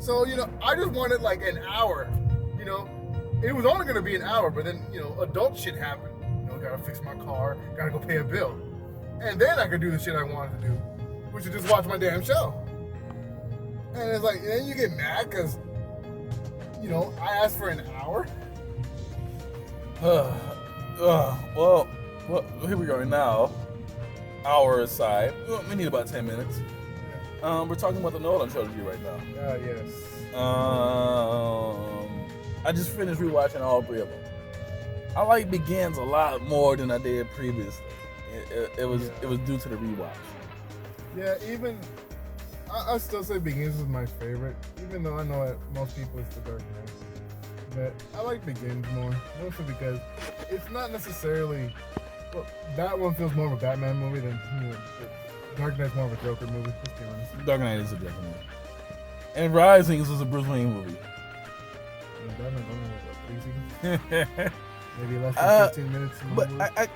So, I just wanted like an hour, It was only going to be an hour, but then, adult shit happened. Gotta fix my car, gotta go pay a bill. And then I could do the shit I wanted to do, which is just watch my damn show. And it's like, and then you get mad because, I asked for an hour. Well, here we go now. Hour aside. We need about 10 minutes. We're talking about the Nolan trilogy right now. Yes. I just finished rewatching all three of them. I like Begins a lot more than I did previously. It was due to the rewatch. Yeah, even I still say Begins is my favorite, even though I know that most people it's The Dark Knight. But I like Begins more, mostly because it's not necessarily. Well, that one feels more of a Batman movie than Dark Knight's more of a Joker movie. Let's be honest. Dark Knight is a Joker movie, and Rising is a Bruce Wayne movie. Batman only was what, 3 seasons? Maybe less than 15 minutes. But I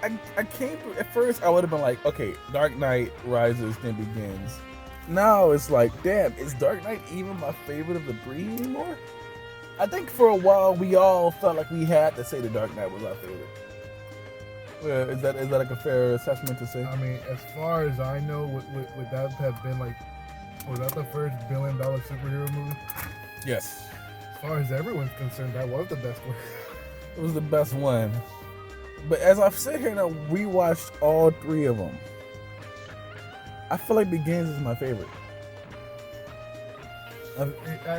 came through. At first, I would have been like, okay, Dark Knight rises, then Begins. Now it's like, damn, is Dark Knight even my favorite of the three anymore? I think for a while we all felt like we had to say the Dark Knight was our favorite. Is that like a fair assessment to say? I mean, as far as I know, would that have been like, was that the first $1 billion superhero movie? Yes. As far as everyone's concerned, that was the best one. It was the best one. But as I've sit here and I rewatched all three of them, I feel like Begins is my favorite. I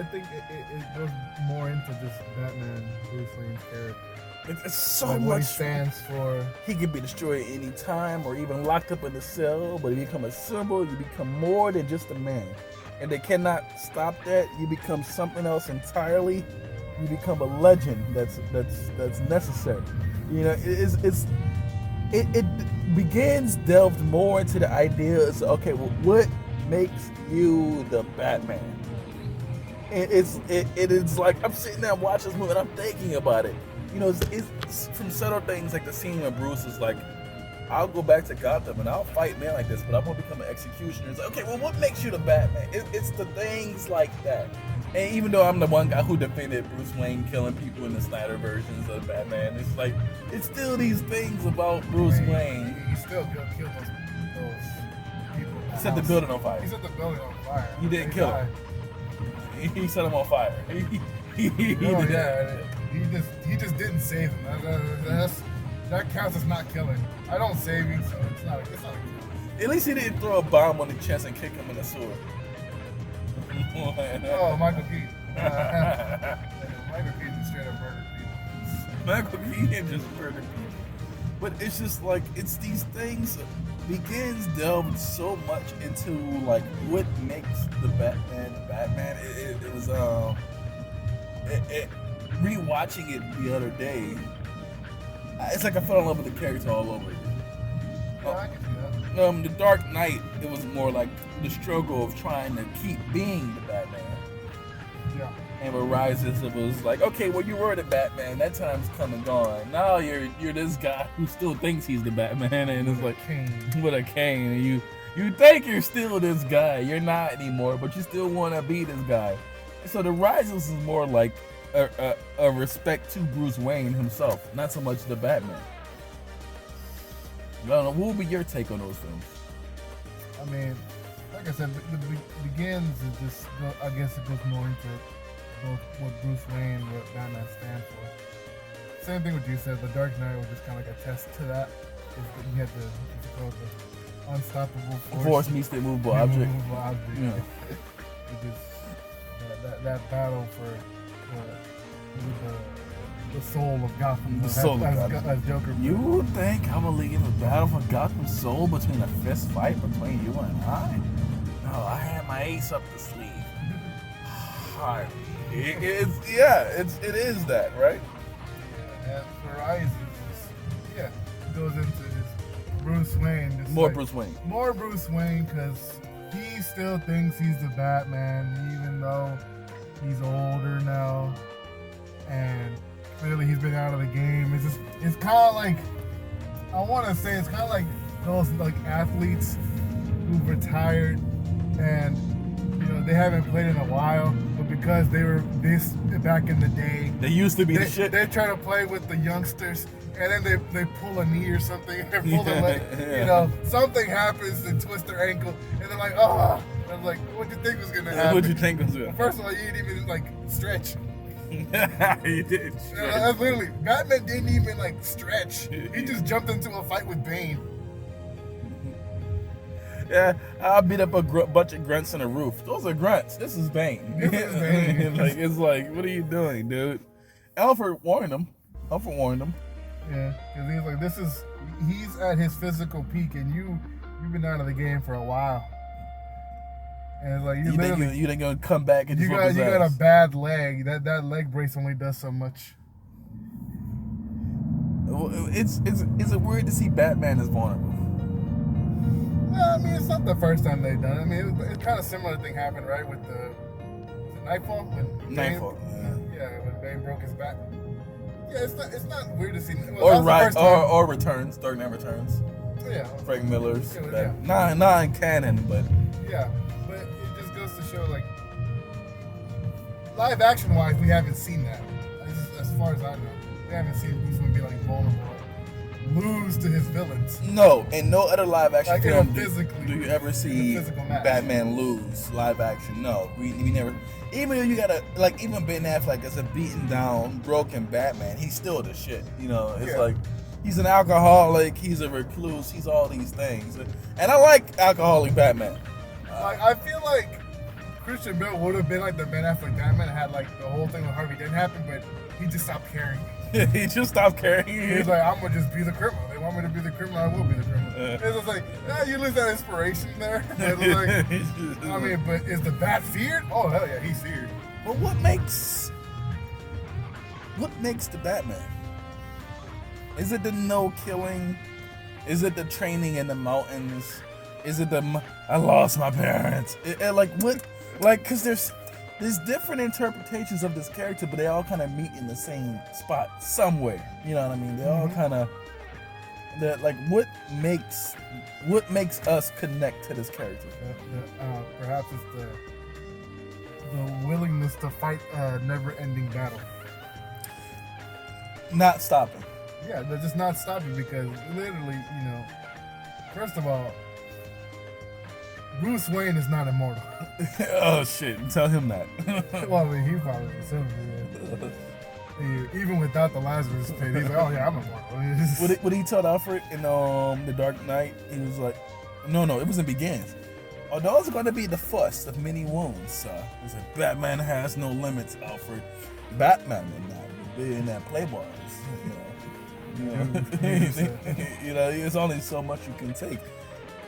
think it goes more into just Batman, Bruce Wayne's character. It's so like much. What he stands for. He can be destroyed at any time or even locked up in a cell, but you become a symbol, you become more than just a man. And they cannot stop that. You become something else entirely. You become a legend that's necessary. It Begins delved more into the ideas. Okay, well, what makes you the Batman? It is like I'm sitting there watching this movie and I'm thinking about it. It's from subtle things like the scene where Bruce is like, I'll go back to Gotham and I'll fight men like this, but I won't become an executioner. It's like, okay, well, what makes you the Batman? It's the things like that. And even though I'm the one guy who defended Bruce Wayne killing people in the Snyder versions of Batman, it's like, it's still these things about Bruce Wayne. He still killed those people. He set the building on fire. He set the building on fire. He didn't kill him. He set him on fire. He just didn't save him. That counts as not killing. I don't save you, so it's not a kill. At least he didn't throw a bomb on the chest and kick him in the sword. Oh, Michael Keaton. Michael Keaton straight up murdered people. Michael Keaton just murdered people. But it's just like, it's these things. Begins delved so much into like what makes the Batman the Batman. It was rewatching it the other day. It's like I fell in love with the character all over again. Yeah, I can see that. The Dark Knight, it was more like the struggle of trying to keep being the Batman. Yeah. And with Rises, it was like, okay, well, you were the Batman. That time's come and gone. Now you're this guy who still thinks he's the Batman, and it's like with a cane. And you think you're still this guy. You're not anymore, but you still want to be this guy. So the Rises is more like a respect to Bruce Wayne himself, not so much the Batman. I don't know. What would be your take on those films? I mean, like I said, the Begins is just, I guess it goes more into both what Bruce Wayne and what Batman stand for. Same thing what you said, the Dark Knight was just kind of like a test to that. You had the unstoppable force meets the immovable object. Yeah. That battle for the soul of Gotham. The soul of Gotham. As Joker. You think I'm gonna leave a battle for Gotham's soul between a fist fight between you and I? No, I had my ace up the sleeve. It is that, right? Yeah, and for Rises, it goes into this Bruce Wayne. More Bruce Wayne. More Bruce Wayne, because he still thinks he's the Batman, even though he's older now, and clearly he's been out of the game. It's kind of like, I want to say, it's kind of like those like athletes who've retired and they haven't played in a while, but because because they were this back in the day. They used to be the shit. They try to play with the youngsters, and then they pull a knee or something, or pull their leg. Yeah. You know, something happens and twist their ankle, and they're like, oh. And I'm like, what do you think was gonna happen? What do you think was Well, first of all, you didn't even like stretch. You did. That's literally Batman didn't even like stretch. He just jumped into a fight with Bane. Yeah, I'll beat up a bunch of grunts on the roof. Those are grunts. This is Bane. This is Bane. Like, it's like, what are you doing, dude? Alfred warned him. Yeah, because he's like, he's at his physical peak, and you've been out of the game for a while. And it's like You think gonna come back and you got a bad leg. That leg brace only does so much. It's weird to see Batman as vulnerable. Yeah, I mean, it's not the first time they've done it. I mean, it's kind of similar thing happened, right, with the Nightfall? Nightfall. When Bane broke his back. Yeah, it's not weird to see. Or Returns, Dark Knight Returns. Yeah. Frank Miller's. Yeah. Not canon, but. Yeah, but it just goes to show, like, live action wise, we haven't seen that. As far as I know, we haven't seen Bruce Wayne be like vulnerable, lose to his villains. No, in no other live action Like, film do you ever see Batman lose live action. No, we never. Even though you gotta, like, even Ben Affleck as a beaten down, broken Batman, he's still the shit. You know, it's like he's an alcoholic, he's a recluse, he's all these things, and I like alcoholic Batman. Like, I feel like Christian Bale would have been like the Ben Affleck Batman, had like the whole thing with Harvey didn't happen, but he just stopped caring. He just stopped caring. He's like, I'm gonna just be the criminal. They want me to be the criminal, I will be the criminal. It's just like, you lose that inspiration there. It's like, I mean, but is the Bat feared? Oh hell yeah, he's feared. But what makes the Batman? Is it the no killing? Is it the training in the mountains? Is it I lost my parents? Like what? Like, cause there's different interpretations of this character, but they all kind of meet in the same spot somewhere. You know what I mean? They all kind of. Like, what makes us connect to this character? Perhaps it's the willingness to fight a never-ending battle. Not stopping. Yeah, they're just not stopping because literally, first of all, Bruce Wayne is not immortal. Oh shit! Tell him that. Well, I mean, he probably deserves it. Even without the Lazarus pit, he's like, "Oh yeah, I'm immortal." What he told Alfred in The Dark Knight, he was like, "No, it was in Begins. Although it's going to be the first of many wounds, he said, Batman has no limits, Alfred. Batman in that billionaire playboys, there's only so much you can take."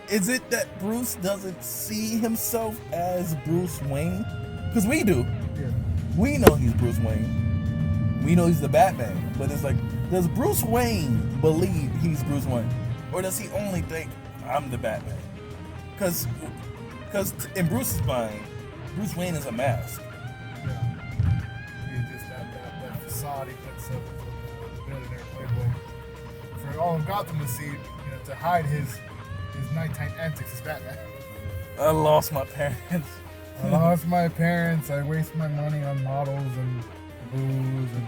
Is it that Bruce doesn't see himself as Bruce Wayne? Because we do. Yeah. We know he's Bruce Wayne. We know he's the Batman. But it's like, does Bruce Wayne believe he's Bruce Wayne? Or does he only think, I'm the Batman? Because in Bruce's mind, Bruce Wayne is a mask. Yeah. He's just that facade he puts up with the billionaire playboy. For all of Gotham to see, to hide his nighttime antics as Batman. I lost my parents. I lost my parents. I waste my money on models and booze and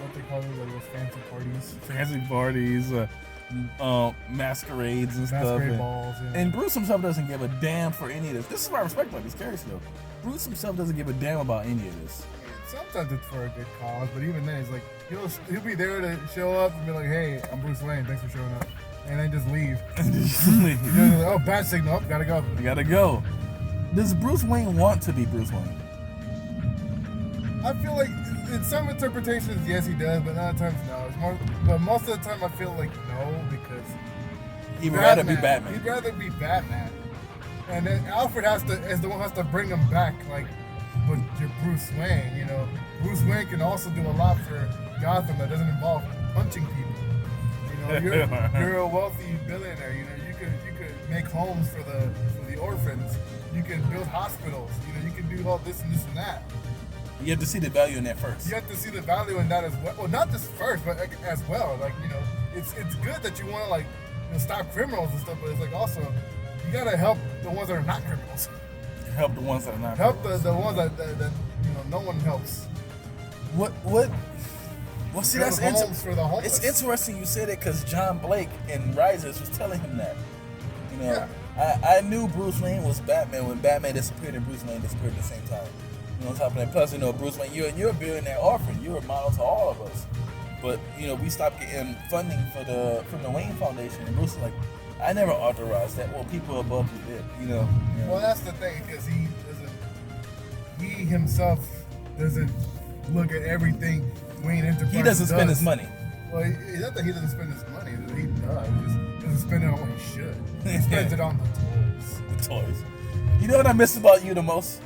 what they call it, like those fancy parties. Masquerades and stuff. Masquerade balls. Yeah. And Bruce himself doesn't give a damn for any of this. This is what I respect about this character, though. Bruce himself doesn't give a damn about any of this. Sometimes it's for a good cause, but even then, it's like he'll be there to show up and be like, "Hey, I'm Bruce Wayne. Thanks for showing up." And then just leave. Like, oh, bad signal. Oh, gotta go. You gotta go. Does Bruce Wayne want to be Bruce Wayne? I feel like in some interpretations, yes, he does, but other times, no. But most of the time, I feel like no, because he'd rather be Batman. He'd rather be Batman. And then Alfred is the one who has to bring him back, like, but you're Bruce Wayne, Bruce Wayne can also do a lot for Gotham that doesn't involve punching people. You're a wealthy billionaire. You could make homes for the orphans. You can build hospitals. You can do all this and this and that. You have to see the value in that first. You have to see the value in that as well. Well, not just first, but as well. Like, it's good that you want to stop criminals and stuff, but it's like also you gotta help the ones that are not criminals. Help the ones that are not. Help the ones that No one helps. What? Well, see, Build homes for the homeless. It's interesting you said it because John Blake in Rises was telling him that. You know, I knew Bruce Wayne was Batman when Batman disappeared and Bruce Wayne disappeared at the same time. You know, on top of that, plus, you know, Bruce Wayne, you're a billionaire orphan. You're a model to all of us. But, you know, we stopped getting funding from the Wayne Foundation. And Bruce was like, I never authorized that. Well, people above me did, you know. Well, that's the thing, because he himself doesn't look at everything Wayne Enterprises He doesn't spend his money. Well, it's not that he doesn't spend his money. He does. He just doesn't spend it on what he should. He spends it on the toys. The toys. You know what I miss about you the most?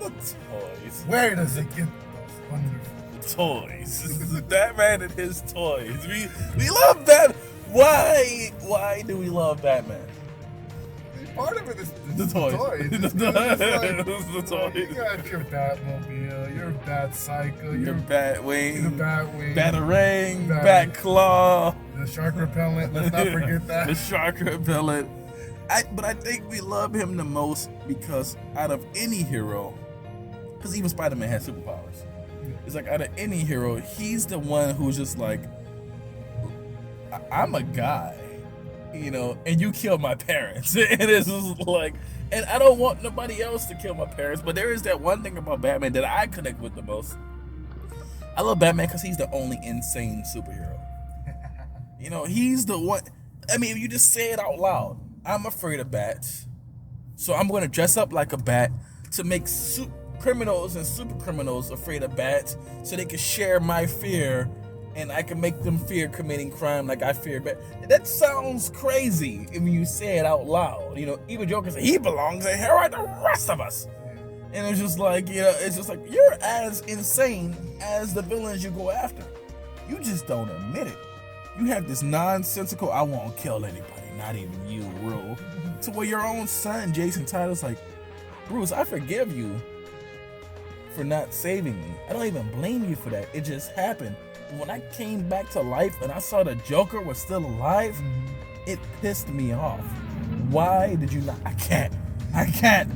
The toys. Where does it get those wonderful toys? Batman and his toys. We love Batman. Why do we love Batman? Part of it is the toys. The toys. You got your Batmobile, your Batcycle, your Batwing, the Batwing, Batarang, Batclaw, the shark repellent. Let's not forget that. The shark repellent. But I think we love him the most because out of any hero, because even Spider-Man has superpowers. It's like out of any hero, he's the one who's just like, I'm a guy, you know, and you killed my parents. And it's just like, and I don't want nobody else to kill my parents, but there is that one thing about Batman that I connect with the most. I love Batman because he's the only insane superhero. You know, he's the one. I mean, if you just say it out loud, I'm afraid of bats, so I'm going to dress up like a bat to make criminals and super criminals afraid of bats so they can share my fear and I can make them fear committing crime like I fear bats. That sounds crazy if you say it out loud. You know, even Joker said he belongs in here like the rest of us. And it's just like, you know, it's just like you're as insane as the villains you go after. You just don't admit it. You have this nonsensical, I won't kill anybody, not even you, rule. To where your own son, Jason Todd's like, Bruce, I forgive you for not saving me. I don't even blame you for that. It just happened. When I came back to life and I saw the Joker was still alive, it pissed me off. Why did you not? I can't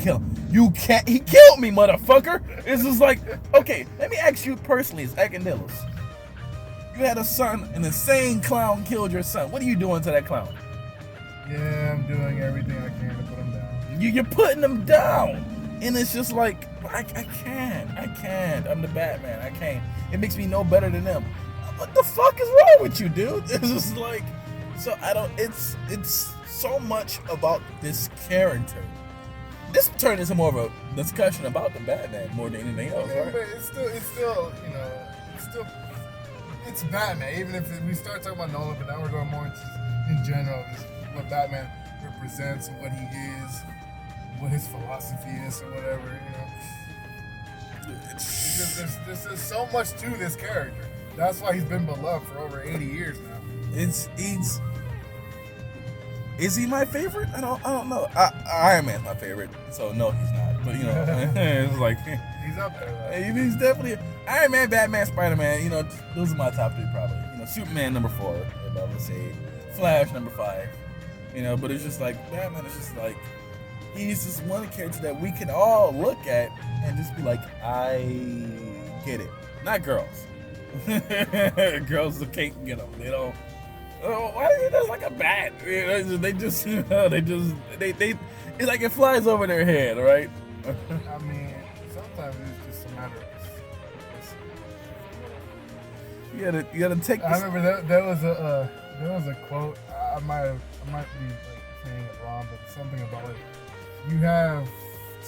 kill him. You can't. He killed me, motherfucker. It's just like, okay, let me ask you personally, as EkansDilos. You had a son, an insane clown killed your son. What are you doing to that clown? Yeah, I'm doing everything I can to put him down. You're putting him down. And it's just like, I can't. I'm the Batman. I can't. It makes me no better than them. What the fuck is wrong with you, dude? It's just like, so I don't, it's so much about this character. This turned into more of a discussion about the Batman more than anything else, Yeah, right? but it's still, you know, it's Batman. Even if we start talking about Nolan, but now we're going more in general, just what Batman represents and what he is, what his philosophy is, or whatever, you know. There's so much to this character. That's why he's been beloved for over 80 years now. Is he my favorite? I don't know. Iron Man's my favorite, so no, he's not. But you know, it's like he's up there. Right? He's definitely Iron Man, Batman, Spider-Man. You know, those are my top three probably. You know, Superman number 4, if I would say. Flash number 5. You know, but it's just like Batman is just like he's just one character that we can all look at and just be like, I get it. Not girls. Girls can't get them. They don't. Oh, why is it just like a bat? You know, they just, it's like it flies over their head, right? I mean, sometimes it's just a matter of. You gotta take. I remember there was a quote. I might be like saying it wrong, but something about like you have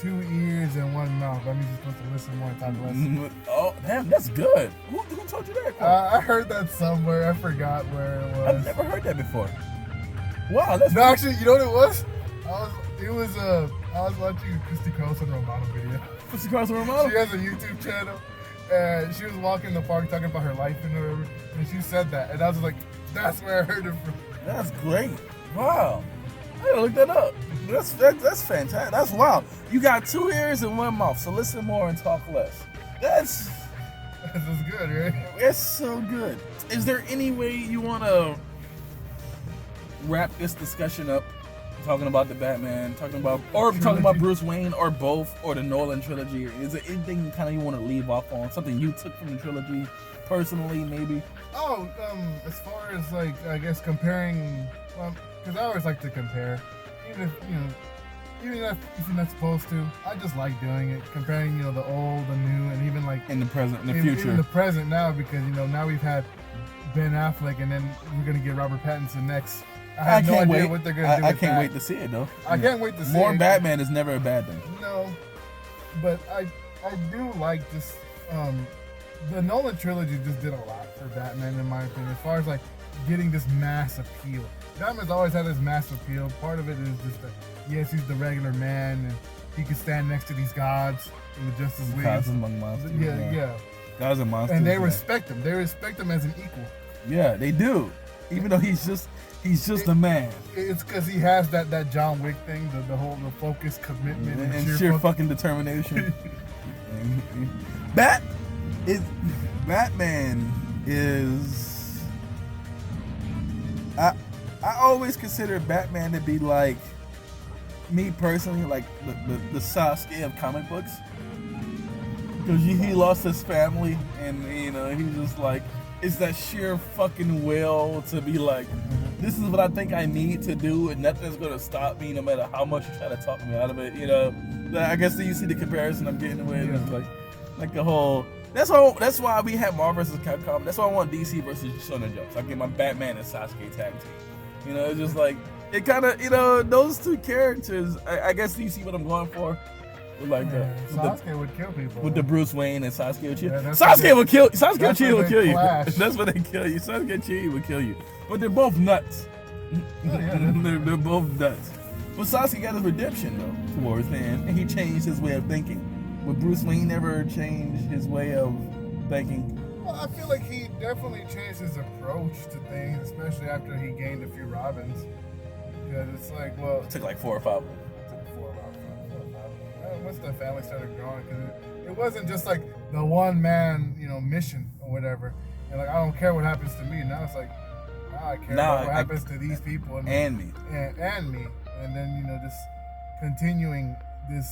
2 ears and 1 mouth. That means you're supposed to listen more and talk less. Oh, damn, that's good. Who told you that quote? I heard that somewhere. I forgot where it was. I've never heard that before. Wow, that's no, actually, you know what it was? I was watching Christy Carlson Romano video. Christy Carlson Romano? She has a YouTube channel, and she was walking in the park talking about her life and whatever, and she said that, and I was like, that's where I heard it from. That's great. Wow. I gotta look that up. That's fantastic. That's wild. You got 2 ears and 1 mouth, so listen more and talk less. That's good, right? That's so good. Is there any way you want to wrap this discussion up talking about the Batman, talking about Bruce Wayne, or both, or the Nolan trilogy? Is there anything kind of you want to leave off on? Something you took from the trilogy personally, maybe? Oh, as far as like, I guess comparing, because I always like to compare, even if you're not supposed to. I just like doing it, comparing, the old, the new, and even like in the present, in the future. Even the present now, because now we've had Ben Affleck, and then we're gonna get Robert Pattinson next. I have no idea what they're gonna do. I can't wait to see it though. I can't wait to see it. More Batman is never a bad thing. No, but I do like just the Nolan trilogy just did a lot for Batman, in my opinion, as far as like getting this mass appeal. Batman's always had this mass appeal. Part of it is just that, yes, he's the regular man, and he can stand next to these gods in the Justice League. Gods among monsters. Yeah. Gods and monsters. And they respect him. They respect him as an equal. Yeah, they do. Even though he's just a man. It's because he has that John Wick thing, the whole focus, commitment, and sheer fucking determination. Batman is. I always consider Batman to be like, me personally, like the Sasuke of comic books, because he lost his family, and he's just like, it's that sheer fucking will to be like, this is what I think I need to do, and nothing's gonna stop me, no matter how much you try to talk me out of it. I guess you see the comparison I'm getting with. Yeah. It's like the whole. That's why we have Marvel vs. Capcom. That's why I want DC versus Shonen Jump. So I get my Batman and Sasuke tag team. It's just like, it kind of, those two characters. I guess you see what I'm going for. Like Sasuke would kill people with the Bruce Wayne, and Sasuke would kill. Yeah, Sasuke would kill. Sasuke Chi would kill you. That's what they kill you. Sasuke Chi would kill you. But they're both nuts. They're both nuts. But Sasuke got his redemption though towards the end, and he changed his way of thinking. But Bruce Wayne never changed his way of thinking. Well, I feel like he definitely changed his approach to things, especially after he gained a few Robins. Because it's like, well, it took like 4 or 5. Once the family started growing, because it wasn't just like the one man, mission or whatever. And like, I don't care what happens to me. Now it's like, I care about what happens to these people and me. And me. And then, just continuing this,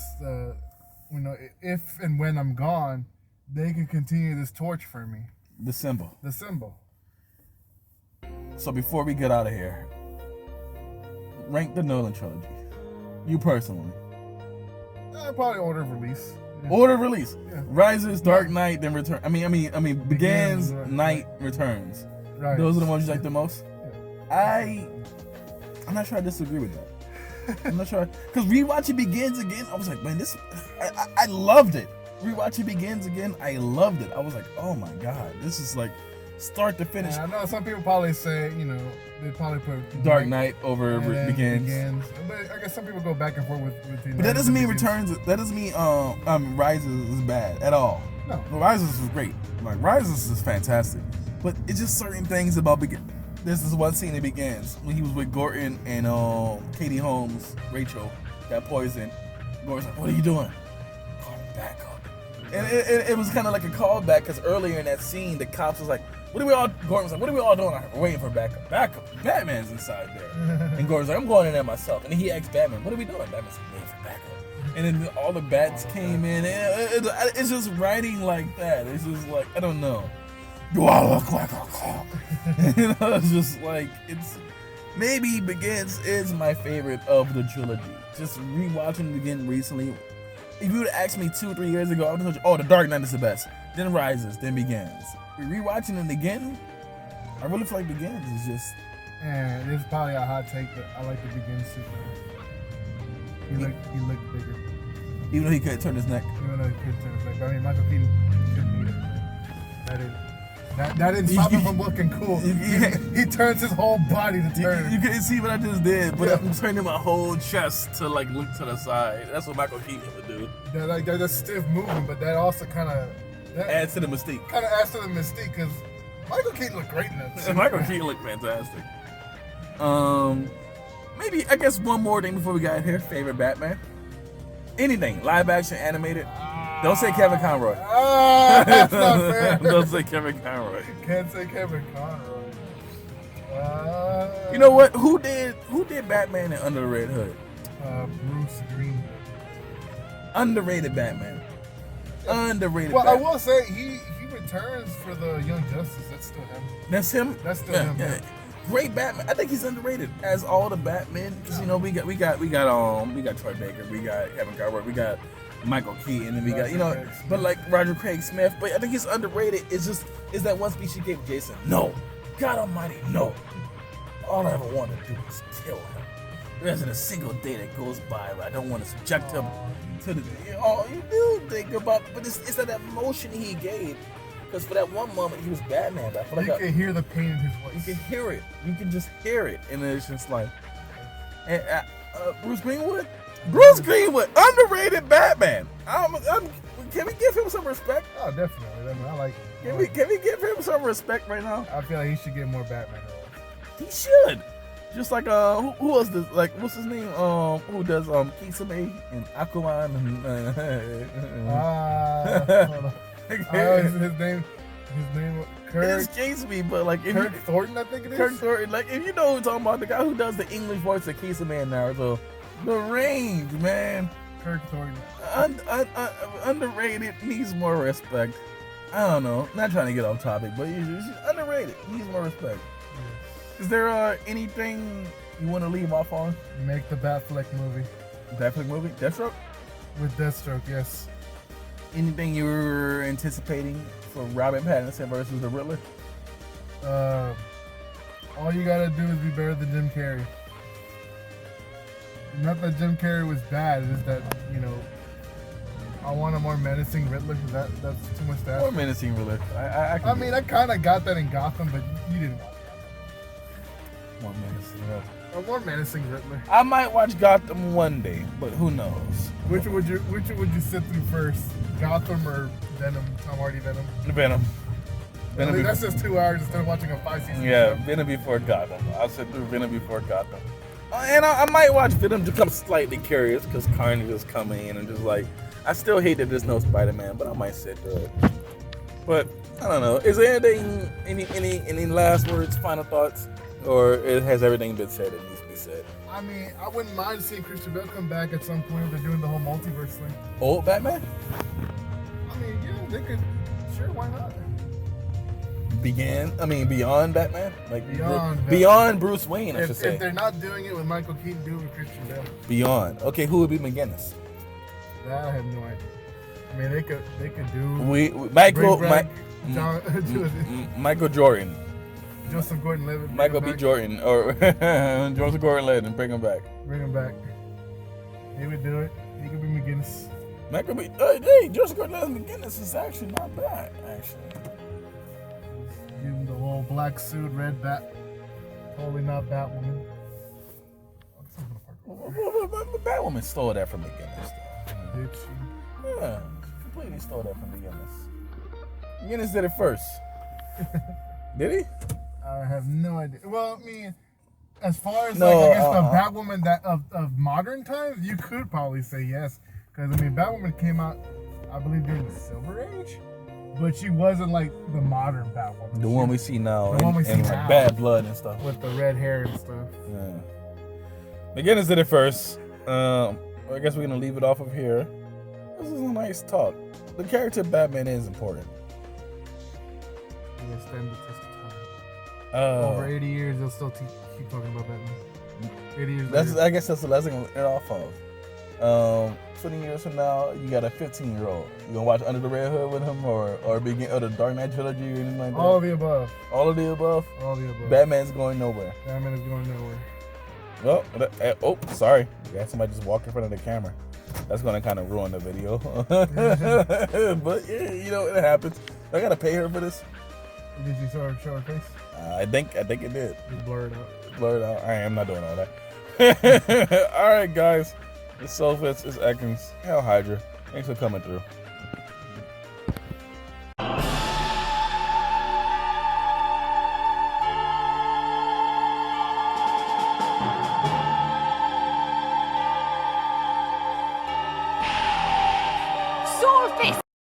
if and when I'm gone, they can continue this torch for me. The symbol. So before we get out of here, rank the Nolan trilogy. You personally. Probably order of release. Yeah. Order of release. Yeah. Rises, Dark Knight, then Return. I mean, Begins, Night, Returns. Right. Those are the ones you like the most. Yeah. I'm not sure I disagree with that. I'm not sure, because rewatching Begins again, I was like, man, I loved it. Rewatching Begins again, I loved it. I was like, oh my god, this is like start to finish. I know some people probably say, they probably put Dark Knight over Begins. But I guess some people go back and forth with. But that doesn't mean Returns. That doesn't mean Rises is bad at all. No, Rises was great. Like Rises is fantastic. But it's just certain things about Begins. This is one scene that Begins when he was with Gordon and Katie Holmes, Rachel, got poisoned. Gordon's like, "What are you doing?" Call back up. And it was kind of like a callback, because earlier in that scene, the cops was like, Gordon was like, what are we all doing? We're waiting for backup. Batman's inside there. And Gordon's like, I'm going in there myself. And he asked Batman, what are we doing? Batman's like, waiting for backup. And then all the bats came in. And it's just writing like that. It's just like, I don't know. Do I look like a cop? It's just like, maybe Begins is my favorite of the trilogy. Just rewatching it again recently. If you would have asked me 2-3 years ago, I would have told you, The Dark Knight is the best. Then Rises, then Begins. Rewatching it again, I really feel like Begins is just. And it's probably a hot take, but I like the Begins too. He looked bigger. Even though he couldn't turn his neck. But I mean, Michael Keaton couldn't beat it. That didn't stop him from looking cool. He turns his whole body to turn. You couldn't see what I just did, but I'm turning my whole chest to like look to the side. That's what Michael Keaton would do. That's a stiff movement, but that also kind of adds to the mystique. Kind of adds to the mystique, because Michael Keaton looked great in that. Michael Keaton looked fantastic. Maybe I guess one more thing before we got here. Favorite Batman? Anything live action, animated? Don't say Kevin Conroy. That's not fair. Don't say Kevin Conroy. Can't say Kevin Conroy. You know what? Who did Batman in Under the Red Hood? Bruce Green. Underrated Batman. Underrated. Well, Batman. I will say he returns for the Young Justice. That's still him. That's him. That's still him. Yeah. Great Batman. I think he's underrated as all the Batmen. Because we got Troy Baker, we got Kevin Garber, we got Michael Keaton, and we got but like Roger Craig Smith. But I think he's underrated. Is that one speech he gave Jason? No, God Almighty, no. All I ever want to do is kill him. There isn't a single day that goes by where I don't want to subject him to the. Oh, you do think about, but it's that emotion he gave. Because for that one moment, he was Batman. But I feel like you can hear the pain in his voice. You can hear it. You can just hear it. And it's just like... And, Bruce Greenwood, underrated Batman. Can we give him some respect? Oh, definitely. I like it. Can we give him some respect right now? I feel like he should get more Batman roles. He should. Just like who was this? Like what's his name? Who does Kisame and Aquaman and his name Kirk. It escapes me, but like Kirk Thornton, I think it is. Kirk Thornton. Like if you know who I'm talking about, the guy who does the English voice of Kisame in Naruto, the range, man. Kirk Thornton. Underrated, needs more respect. I don't know. Not trying to get off topic, but he's underrated. Needs more respect. Is there anything you want to leave off on? Make the Batfleck movie. Batfleck movie? Deathstroke? With Deathstroke, yes. Anything you were anticipating for Robert Pattinson versus the Riddler? All you gotta do is be better than Jim Carrey. Not that Jim Carrey was bad, it's just that, I want a more menacing Riddler. That's too much to ask. More menacing Riddler. I mean, I kind of got that in Gotham, but you didn't want that. More menacing Riddler. A more menacing Riddler. I might watch Gotham one day, but who knows? Which would you sit through first? Gotham or Venom? Tom Hardy Venom? Venom. That's just 2 hours instead of watching a 5-season show. show. Venom before Gotham. I'll sit through Venom before Gotham. And I might watch Venom to become slightly curious because Carnage is coming in and just like, I still hate that there's no Spider-Man, but I might sit through it. But I don't know. Is there anything, any last words, final thoughts? Or has everything been said that needs to be said? I mean, I wouldn't mind seeing Christian Bale come back at some point. They're doing the whole multiverse thing. Old Batman? I mean, yeah, they could. Sure, why not? Beyond Batman? Like Beyond Bruce Wayne, I should say. If they're not doing it with Michael Keaton, do it with Christian Bale. Beyond. Okay, who would be McGinnis? That I have no idea. I mean, they could do. Michael Jordan. Joseph Gordon-Levitt. Michael B. Jordan or Joseph Gordon-Levitt, bring him back. Bring him back. He would do it. He could be McGinnis. Michael B. Hey, Joseph Gordon-Levitt McGinnis is actually not bad. Actually, give him the whole black suit, red bat. Totally not Batwoman. Batwoman stole that from McGinnis. Did she? Yeah, completely stole that from McGinnis. McGinnis did it first. Did he? I have no idea. Well, I mean, as far as the Batwoman of modern times, you could probably say yes. Because, I mean, Batwoman came out, I believe, during the Silver Age. But she wasn't like the modern Batwoman. The one we see now. The one we see now. Like bad blood and stuff. With the red hair and stuff. Yeah. McGinnis did it first. I guess we're going to leave it off of here. This is a nice talk. The character of Batman is important. He'll stand the test of time. Over 80 years, they'll still keep talking about Batman. 80 years later. I guess that's the last thing we're off of. 20 years from now, you got a 15-year-old. You gonna watch Under the Red Hood with him, or the Dark Knight Trilogy, or anything like that? All of the above. All of the above. All of the above. Batman's going nowhere. Batman is going nowhere. Well, sorry. Yeah, somebody just walked in front of the camera. That's gonna kind of ruin the video. But yeah, it happens. I gotta pay her for this. Did you show her face? I think it did. Just blur it out. Blur it out. All right, I'm not doing all that. All right, guys. It's Sophus. It's Ekans. Hell Hydra. Thanks for coming through.